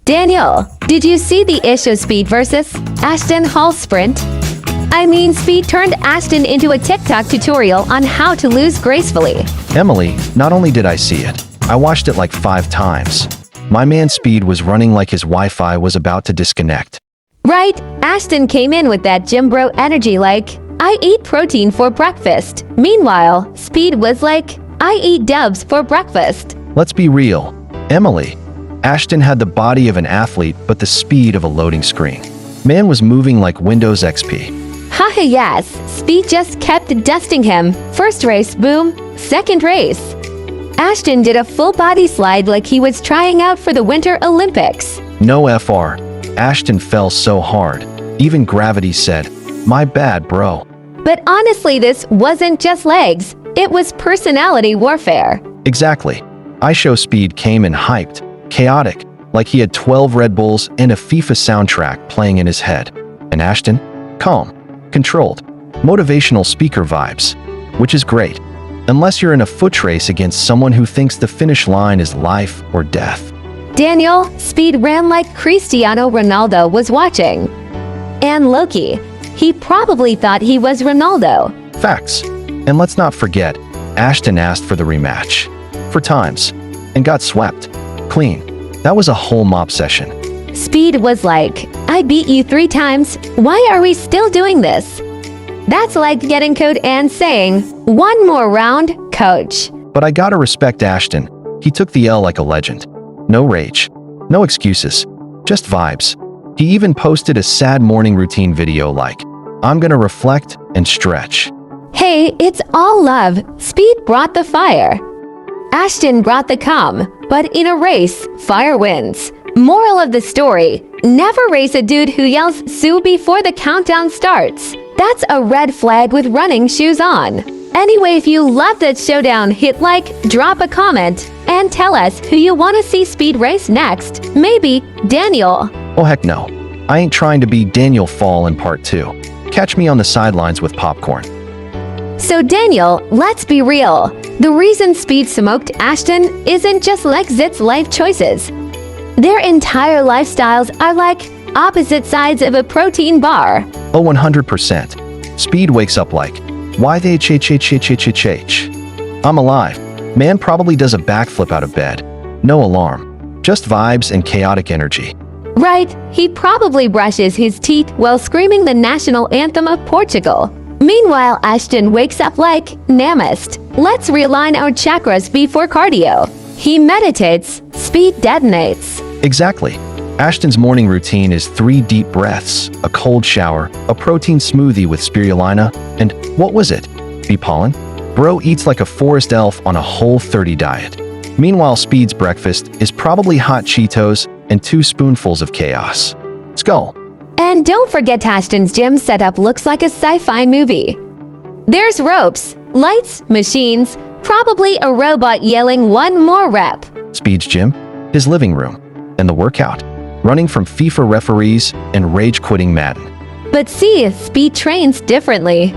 Daniel, did you see the IshowSpeed versus Ashton Hall sprint? I mean, Speed turned Ashton into a TikTok tutorial on how to lose gracefully. Emily, not only did I see it, I watched it like 5 times. My man Speed was running like his Wi-Fi was about to disconnect. Right, Ashton came in with that gym bro energy like, I eat protein for breakfast. Meanwhile, Speed was like, I eat dubs for breakfast. Let's be real. Emily, Ashton had the body of an athlete but the speed of a loading screen. Man was moving like Windows XP. Haha, yes, Speed just kept dusting him. First race, boom. Second race. Ashton did a full body slide like he was trying out for the Winter Olympics. No FR. Ashton fell so hard. Even gravity said, "My bad, bro." But honestly, this wasn't just legs. It was personality warfare. Exactly. IshowSpeed came in hyped, chaotic, like he had 12 Red Bulls and a FIFA soundtrack playing in his head. And Ashton? Calm, controlled, motivational speaker vibes. Which is great. Unless you're in a foot race against someone who thinks the finish line is life or death. Daniel, Speed ran like Cristiano Ronaldo was watching. And Loki, he probably thought he was Ronaldo. Facts. And let's not forget, Ashton asked for the rematch. 4 times. And got swept. Clean. That was a whole mob session. Speed was like, I beat you 3 times. Why are we still doing this? That's like getting code and saying, 1 more round, coach. But I gotta respect Ashton. He took the L like a legend. No rage. No excuses. Just vibes. He even posted a sad morning routine video like, I'm gonna reflect and stretch. Hey, it's all love. Speed brought the fire. Ashton brought the calm, but in a race, fire wins. Moral of the story, never race a dude who yells Sue before the countdown starts. That's a red flag with running shoes on. Anyway, if you loved that showdown, hit like, drop a comment, and tell us who you want to see Speed race next. Maybe Daniel. Oh heck no. I ain't trying to be Daniel Fall in part 2. Catch me on the sidelines with popcorn. So Daniel, let's be real. The reason Speed smoked Ashton isn't just like Zit's life choices. Their entire lifestyles are like opposite sides of a protein bar. Oh, 100%. Speed wakes up like, why they ch. I'm alive. Man probably does a backflip out of bed. No alarm. Just vibes and chaotic energy. Right, he probably brushes his teeth while screaming the national anthem of Portugal. Meanwhile, Ashton wakes up like, Namaste. Let's realign our chakras before cardio. He meditates, Speed detonates. Exactly. Ashton's morning routine is 3 deep breaths, a cold shower, a protein smoothie with spirulina, and what was it? Bee pollen? Bro eats like a forest elf on a Whole30 diet. Meanwhile, Speed's breakfast is probably hot Cheetos and 2 spoonfuls of chaos. Skull. And don't forget Ashton's gym setup looks like a sci-fi movie. There's ropes, lights, machines, probably a robot yelling 1 more rep. Speed's gym, his living room, and the workout. Running from FIFA referees and rage-quitting Madden. But see, Speed trains differently.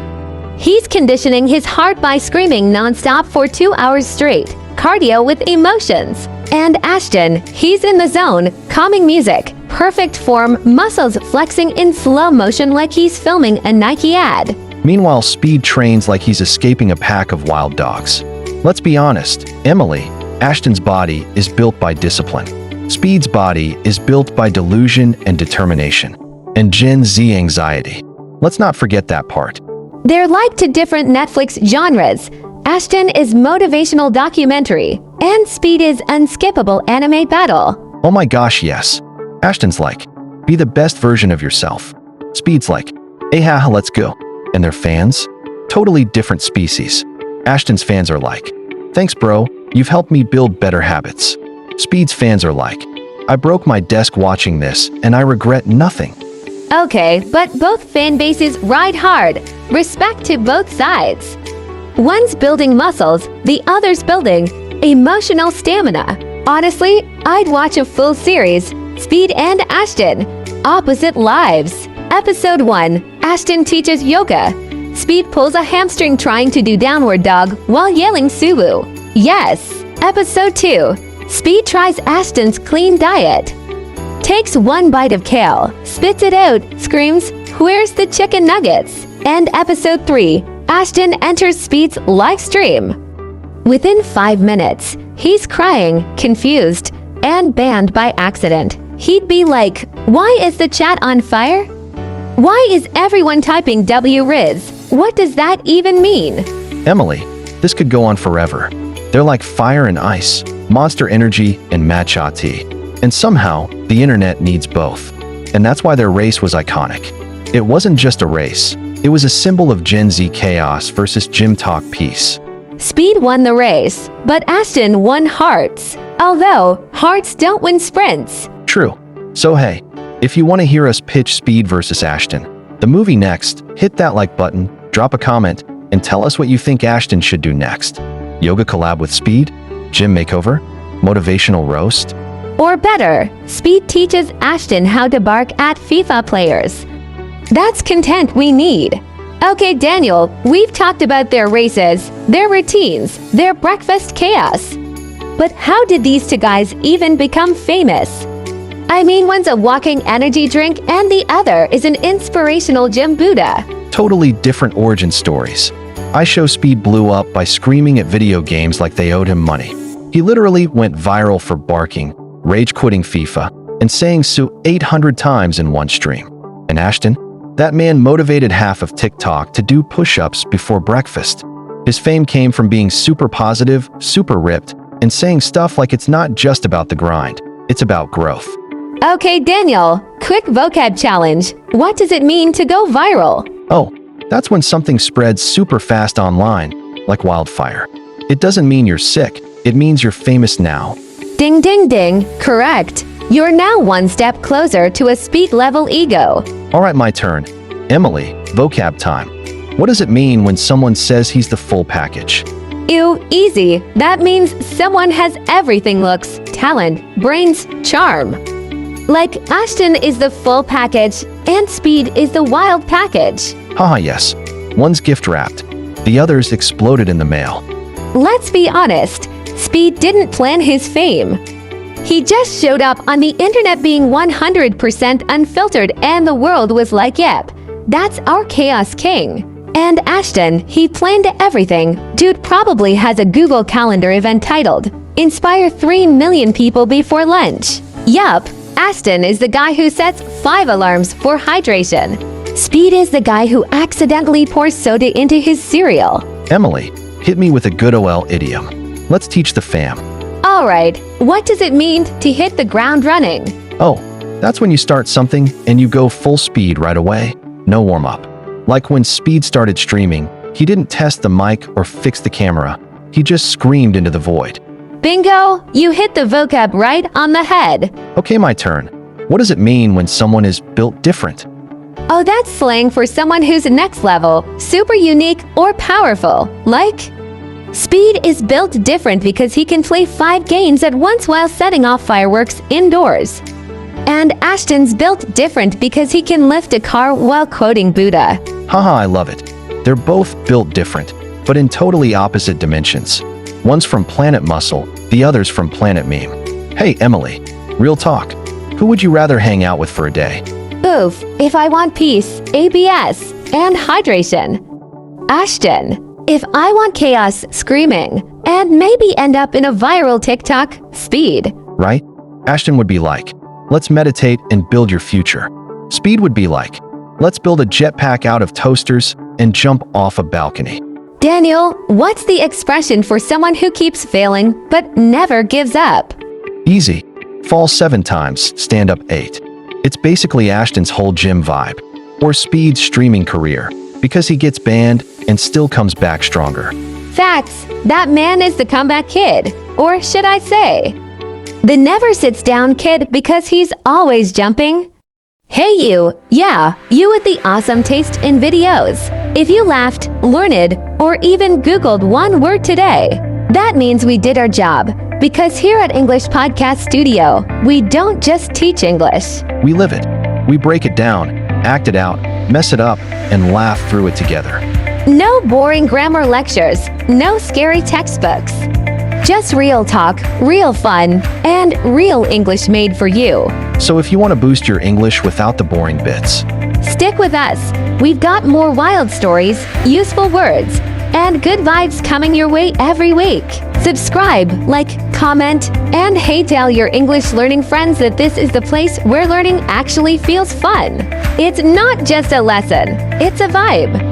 He's conditioning his heart by screaming non-stop for 2 hours straight. Cardio with emotions. And Ashton, he's in the zone, calming music, perfect form, muscles flexing in slow motion like he's filming a Nike ad. Meanwhile, Speed trains like he's escaping a pack of wild dogs. Let's be honest, Emily, Ashton's body is built by discipline. Speed's body is built by delusion and determination. And Gen Z anxiety. Let's not forget that part. They're like 2 different Netflix genres. Ashton is motivational documentary, and Speed is unskippable anime battle. Oh my gosh, yes. Ashton's like, be the best version of yourself. Speed's like, hey haha, let's go. And their fans? Totally different species. Ashton's fans are like, thanks bro, you've helped me build better habits. Speed's fans are like, I broke my desk watching this and I regret nothing. Okay, but both fan bases ride hard. Respect to both sides. One's building muscles, the other's building emotional stamina. Honestly, I'd watch a full series, Speed and Ashton, Opposite Lives. Episode 1, Ashton teaches yoga. Speed pulls a hamstring trying to do downward dog while yelling Suwu. Yes. Episode 2, Speed tries Ashton's clean diet. takes one bite of kale, spits it out, screams, "Where's the chicken nuggets?" And episode 3, Ashton enters Speed's live stream. Within 5 minutes, he's crying, confused, and banned by accident. He'd be like, "Why is the chat on fire? Why is everyone typing WRIZ? What does that even mean?" Emily, this could go on forever. They're like fire and ice, Monster Energy and matcha tea. And somehow, the internet needs both. And that's why their race was iconic. It wasn't just a race. It was a symbol of Gen Z chaos versus gym talk peace. Speed won the race, but Ashton won hearts. Although, hearts don't win sprints. True. So hey, if you want to hear us pitch Speed versus Ashton, the movie next, hit that like button, drop a comment, and tell us what you think Ashton should do next. Yoga collab with Speed? Gym makeover? Motivational roast? Or better, Speed teaches Ashton how to bark at FIFA players. That's content we need. Okay, Daniel, we've talked about their races, their routines, their breakfast chaos. But how did these two guys even become famous? I mean, one's a walking energy drink and the other is an inspirational gym Buddha. Totally different origin stories. IShowSpeed blew up by screaming at video games like they owed him money. He literally went viral for barking, rage-quitting FIFA, and saying "su" 800 times in one stream. And Ashton? That man motivated half of TikTok to do push-ups before breakfast. His fame came from being super positive, super ripped, and saying stuff like it's not just about the grind, it's about growth. Okay, Daniel, quick vocab challenge. What does it mean to go viral? Oh, that's when something spreads super fast online, like wildfire. It doesn't mean you're sick, it means you're famous now. Ding ding ding, correct. You're now one step closer to a Speed level ego. All right, my turn. Emily, vocab time. What does it mean when someone says he's the full package? Ew, easy. That means someone has everything: looks, talent, brains, charm. Like Ashton is the full package and Speed is the wild package. Haha, yes. One's gift wrapped. The other's exploded in the mail. Let's be honest, Speed didn't plan his fame. He just showed up on the internet being 100% unfiltered and the world was like, yep, that's our chaos king. And Ashton, he planned everything. Dude probably has a Google Calendar event titled, "Inspire 3 million people before lunch." Yup, Ashton is the guy who sets 5 alarms for hydration. Speed is the guy who accidentally pours soda into his cereal. Emily, hit me with a good OL idiom. Let's teach the fam. Alright, what does it mean to hit the ground running? Oh, that's when you start something and you go full speed right away. No warm-up. Like when Speed started streaming, he didn't test the mic or fix the camera. He just screamed into the void. Bingo! You hit the vocab right on the head. Okay, my turn. What does it mean when someone is built different? Oh, that's slang for someone who's next level, super unique, or powerful. Like, Speed is built different because he can play 5 games at once while setting off fireworks indoors. And Ashton's built different because he can lift a car while quoting Buddha. Haha, I love it. They're both built different, but in totally opposite dimensions. One's from Planet Muscle, the other's from Planet Meme. Hey, Emily, real talk. Who would you rather hang out with for a day? Oof, if I want peace, ABS, and hydration. Ashton, if I want chaos, screaming, and maybe end up in a viral TikTok, Speed. Right? Ashton would be like, let's meditate and build your future. Speed would be like, let's build a jetpack out of toasters and jump off a balcony. Daniel, what's the expression for someone who keeps failing but never gives up? Easy. Fall 7 times, stand up 8. It's basically Ashton's whole gym vibe, or Speed's streaming career, because he gets banned and still comes back stronger. Facts. That man is the comeback kid. Or should I say, the never sits down kid because he's always jumping. Hey you, yeah, you with the awesome taste in videos. If you laughed, learned, or even Googled one word today, that means we did our job. Because here at English Podcast Studio, we don't just teach English. We live it. We break it down, act it out, mess it up, and laugh through it together. No boring grammar lectures, no scary textbooks. Just real talk, real fun, and real English made for you. So if you want to boost your English without the boring bits, Stick with us. We've got more wild stories, useful words, and good vibes coming your way every week. Subscribe, like, comment, and hey, tell your English learning friends that this is the place where learning actually feels fun. It's not just a lesson, it's a vibe.